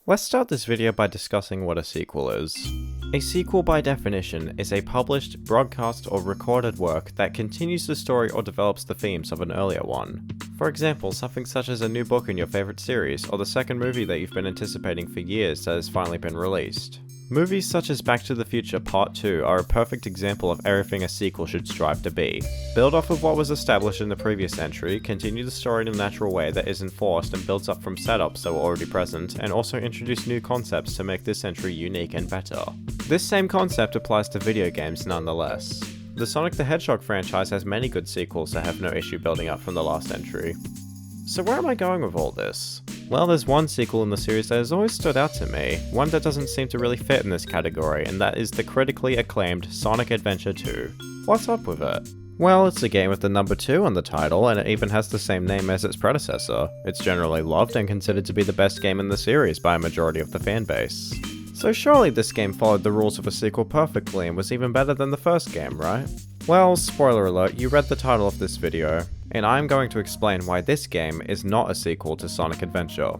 Let's start this video by discussing what a sequel is. A sequel by definition is a published, broadcast, or recorded work that continues the story or develops the themes of an earlier one. For example, something such as a new book in your favorite series, or the second movie that you've been anticipating for years that has finally been released. Movies such as Back to the Future Part 2 are a perfect example of everything a sequel should strive to be. Build off of what was established in the previous entry, continue the story in a natural way that isn't forced and builds up from setups that were already present, and also introduce new concepts to make this entry unique and better. This same concept applies to video games nonetheless. The Sonic the Hedgehog franchise has many good sequels that have no issue building up from the last entry. So where am I going with all this? Well, there's one sequel in the series that has always stood out to me, one that doesn't seem to really fit in this category, and that is the critically acclaimed Sonic Adventure 2. What's up with it? Well, it's a game with the number 2 on the title, and it even has the same name as its predecessor. It's generally loved and considered to be the best game in the series by a majority of the fanbase. So surely this game followed the rules of a sequel perfectly and was even better than the first game, right? Well, spoiler alert, you read the title of this video, and I'm going to explain why this game is not a sequel to Sonic Adventure.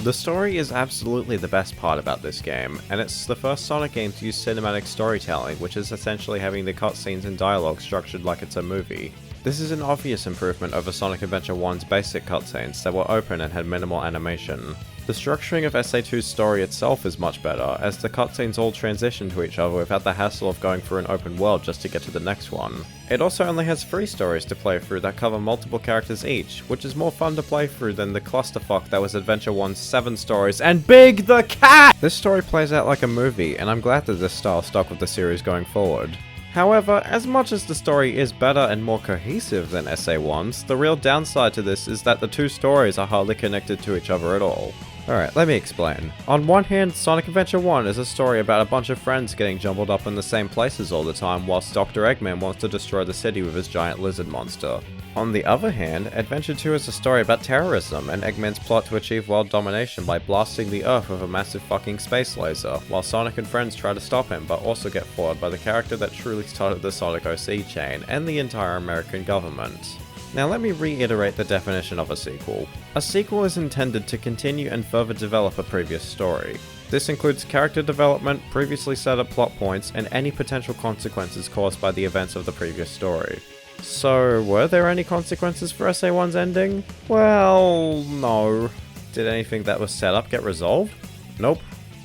The story is absolutely the best part about this game, and it's the first Sonic game to use cinematic storytelling, which is essentially having the cutscenes and dialogue structured like it's a movie. This is an obvious improvement over Sonic Adventure 1's basic cutscenes that were open and had minimal animation. The structuring of SA2's story itself is much better, as the cutscenes all transition to each other without the hassle of going through an open world just to get to the next one. It also only has 3 stories to play through that cover multiple characters each, which is more fun to play through than the clusterfuck that was Adventure 1's 7 stories and Big the Cat! This story plays out like a movie, and I'm glad that this style stuck with the series going forward. However, as much as the story is better and more cohesive than SA1's, the real downside to this is that the 2 stories are hardly connected to each other at all. Alright, let me explain. On one hand, Sonic Adventure 1 is a story about a bunch of friends getting jumbled up in the same places all the time whilst Dr. Eggman wants to destroy the city with his giant lizard monster. On the other hand, Adventure 2 is a story about terrorism and Eggman's plot to achieve world domination by blasting the Earth with a massive fucking space laser, while Sonic and friends try to stop him but also get foiled by the character that truly started the Sonic OC chain and the entire American government. Now let me reiterate the definition of a sequel. A sequel is intended to continue and further develop a previous story. This includes character development, previously set up plot points, and any potential consequences caused by the events of the previous story. So, were there any consequences for SA1's ending? Well, no. Did anything that was set up get resolved? Nope.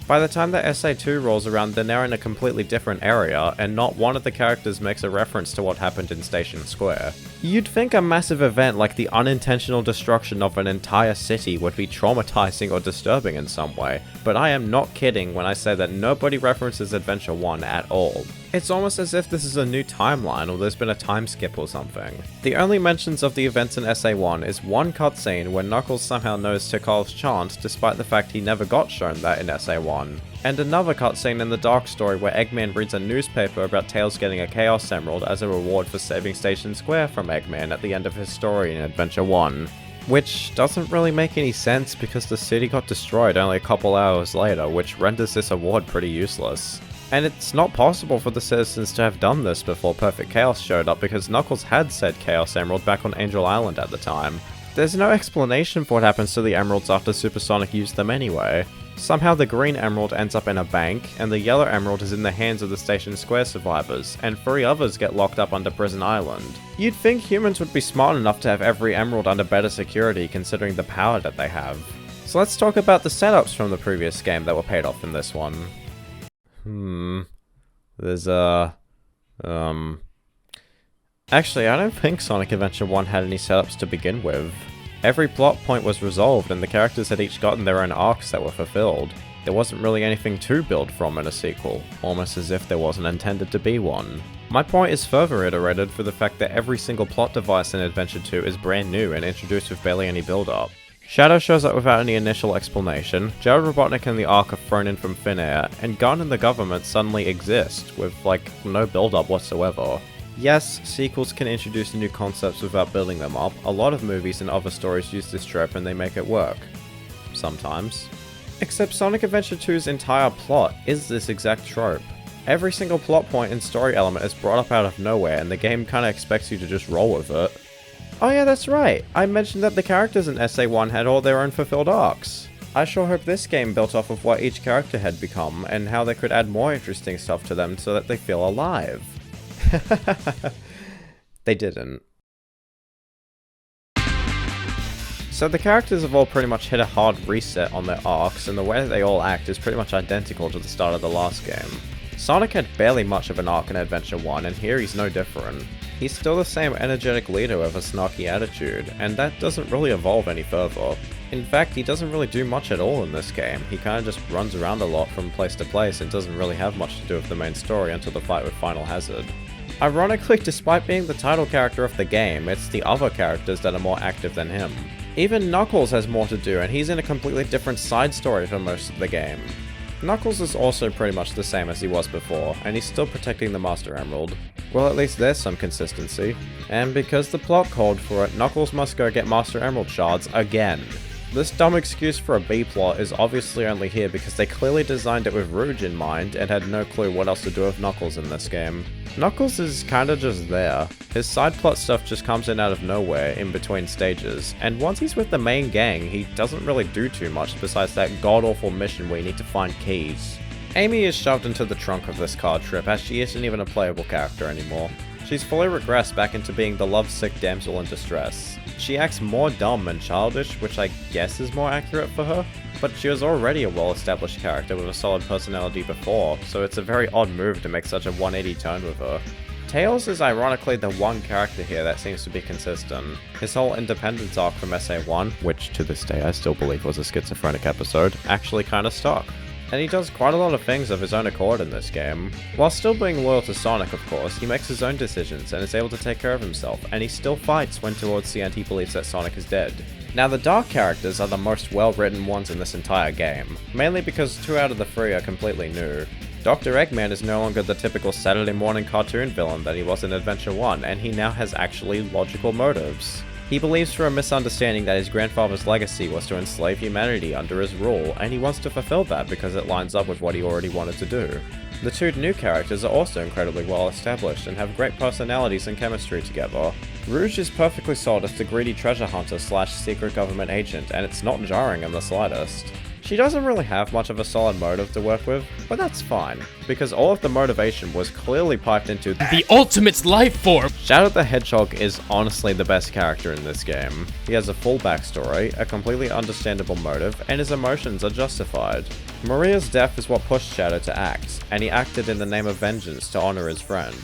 By the time that SA2 rolls around, they're now in a completely different area, and not one of the characters makes a reference to what happened in Station Square. You'd think a massive event like the unintentional destruction of an entire city would be traumatizing or disturbing in some way, but I am not kidding when I say that nobody references Adventure 1 at all. It's almost as if this is a new timeline or there's been a time skip or something. The only mentions of the events in SA1 is one cutscene where Knuckles somehow knows Tikal's chant despite the fact he never got shown that in SA1. And another cutscene in the Dark story where Eggman reads a newspaper about Tails getting a Chaos Emerald as a reward for saving Station Square from Eggman at the end of his story in Adventure 1. Which doesn't really make any sense because the city got destroyed only a couple hours later, which renders this award pretty useless. And it's not possible for the citizens to have done this before Perfect Chaos showed up because Knuckles had said Chaos Emerald back on Angel Island at the time. There's no explanation for what happens to the emeralds after Supersonic used them anyway. Somehow the green emerald ends up in a bank, and the yellow emerald is in the hands of the Station Square survivors, and 3 others get locked up under Prison Island. You'd think humans would be smart enough to have every emerald under better security considering the power that they have. So let's talk about the setups from the previous game that were paid off in this one. There's Actually, I don't think Sonic Adventure 1 had any setups to begin with. Every plot point was resolved and the characters had each gotten their own arcs that were fulfilled. There wasn't really anything to build from in a sequel, almost as if there wasn't intended to be one. My point is further iterated for the fact that every single plot device in Adventure 2 is brand new and introduced with barely any build-up. Shadow shows up without any initial explanation, Jared Robotnik and the Ark are thrown in from thin air, and Gunn and the government suddenly exist, with no build-up whatsoever. Yes, sequels can introduce new concepts without building them up. A lot of movies and other stories use this trope and they make it work. Sometimes. Except Sonic Adventure 2's entire plot is this exact trope. Every single plot point and story element is brought up out of nowhere and the game kinda expects you to just roll with it. Oh yeah, that's right. I mentioned that the characters in SA1 had all their own fulfilled arcs. I sure hope this game built off of what each character had become, and how they could add more interesting stuff to them so that they feel alive. They didn't. So the characters have all pretty much hit a hard reset on their arcs, and the way that they all act is pretty much identical to the start of the last game. Sonic had barely much of an arc in Adventure 1, and here he's no different. He's still the same energetic leader with a snarky attitude, and that doesn't really evolve any further. In fact, he doesn't really do much at all in this game. He kinda just runs around a lot from place to place and doesn't really have much to do with the main story until the fight with Final Hazard. Ironically, despite being the title character of the game, it's the other characters that are more active than him. Even Knuckles has more to do, and he's in a completely different side story for most of the game. Knuckles is also pretty much the same as he was before, and he's still protecting the Master Emerald. Well, at least there's some consistency. And because the plot called for it, Knuckles must go get Master Emerald shards again. This dumb excuse for a B-plot is obviously only here because they clearly designed it with Rouge in mind and had no clue what else to do with Knuckles in this game. Knuckles is kinda just there. His side plot stuff just comes in out of nowhere in between stages, and once he's with the main gang, he doesn't really do too much besides that god-awful mission where you need to find keys. Amy is shoved into the trunk of this car trip as she isn't even a playable character anymore. She's fully regressed back into being the lovesick damsel in distress. She acts more dumb and childish, which I guess is more accurate for her, but she was already a well-established character with a solid personality before, so it's a very odd move to make such a 180 turn with her. Tails is ironically the one character here that seems to be consistent. His whole independence arc from SA1, which to this day I still believe was a schizophrenic episode, actually kinda stuck. And he does quite a lot of things of his own accord in this game. While still being loyal to Sonic, of course, he makes his own decisions and is able to take care of himself, and he still fights when towards the end he believes that Sonic is dead. Now the dark characters are the most well-written ones in this entire game, mainly because 2 out of the 3 are completely new. Dr. Eggman is no longer the typical Saturday morning cartoon villain that he was in Adventure 1, and he now has actually logical motives. He believes through a misunderstanding that his grandfather's legacy was to enslave humanity under his rule, and he wants to fulfill that because it lines up with what he already wanted to do. The 2 new characters are also incredibly well established and have great personalities and chemistry together. Rouge is perfectly sold as the greedy treasure hunter / secret government agent, and it's not jarring in the slightest. She doesn't really have much of a solid motive to work with, but that's fine, because all of the motivation was clearly piped into the ultimate life form! Shadow the Hedgehog is honestly the best character in this game. He has a full backstory, a completely understandable motive, and his emotions are justified. Maria's death is what pushed Shadow to act, and he acted in the name of vengeance to honor his friend.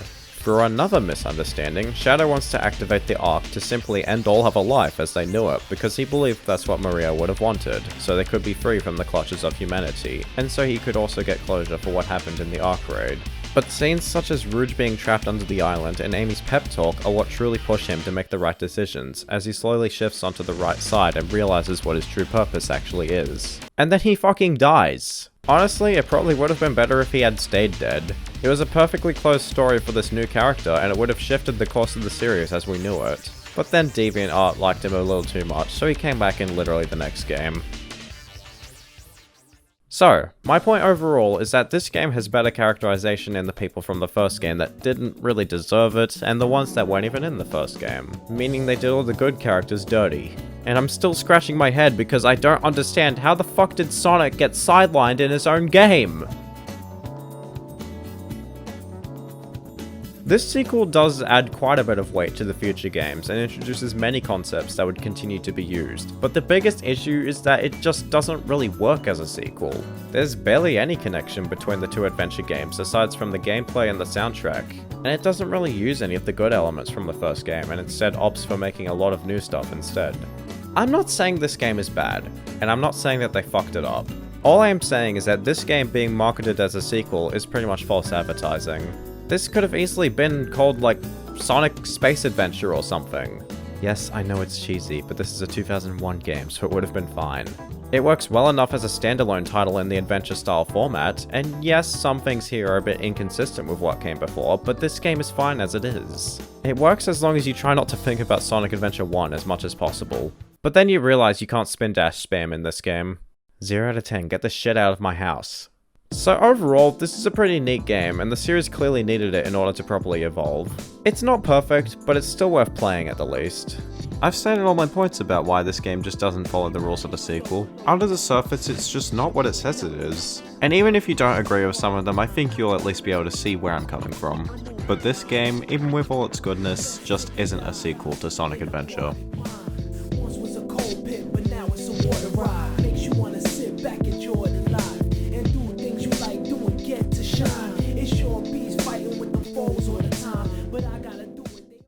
Through another misunderstanding, Shadow wants to activate the Ark to simply end all other life as they knew it, because he believed that's what Maria would have wanted, so they could be free from the clutches of humanity, and so he could also get closure for what happened in the Ark raid. But scenes such as Rouge being trapped under the island and Amy's pep talk are what truly push him to make the right decisions, as he slowly shifts onto the right side and realizes what his true purpose actually is. And then he fucking dies! Honestly, it probably would have been better if he had stayed dead. It was a perfectly closed story for this new character, and it would have shifted the course of the series as we knew it. But then DeviantArt liked him a little too much, so he came back in literally the next game. So, my point overall is that this game has better characterization in the people from the first game that didn't really deserve it, and the ones that weren't even in the first game, meaning they did all the good characters dirty. And I'm still scratching my head because I don't understand how the fuck did Sonic get sidelined in his own game? This sequel does add quite a bit of weight to the future games and introduces many concepts that would continue to be used, but the biggest issue is that it just doesn't really work as a sequel. There's barely any connection between the 2 adventure games aside from the gameplay and the soundtrack, and it doesn't really use any of the good elements from the first game and instead opts for making a lot of new stuff instead. I'm not saying this game is bad, and I'm not saying that they fucked it up. All I am saying is that this game being marketed as a sequel is pretty much false advertising. This could have easily been called, like, Sonic Space Adventure or something. Yes, I know it's cheesy, but this is a 2001 game, so it would have been fine. It works well enough as a standalone title in the adventure-style format, and yes, some things here are a bit inconsistent with what came before, but this game is fine as it is. It works as long as you try not to think about Sonic Adventure 1 as much as possible. But then you realize you can't spin dash spam in this game. 0 out of 10, get the shit out of my house. So overall, this is a pretty neat game, and the series clearly needed it in order to properly evolve. It's not perfect, but it's still worth playing at the least. I've stated all my points about why this game just doesn't follow the rules of a sequel. Under the surface, it's just not what it says it is. And even if you don't agree with some of them, I think you'll at least be able to see where I'm coming from. But this game, even with all its goodness, just isn't a sequel to Sonic Adventure. Once was a cold pit, but now it's a water ride.